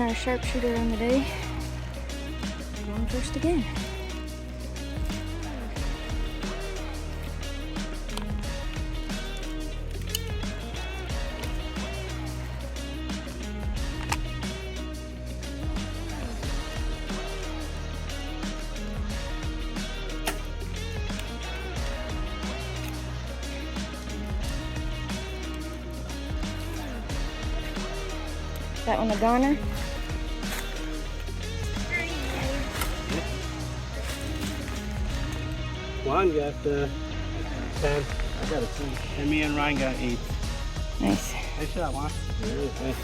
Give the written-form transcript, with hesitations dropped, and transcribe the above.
my sharpshooter on the day. Going first again. That one a goner? Juan got 10. I got a 10. And me and Ryan got 8. Nice. Nice shot, Juan. Nice.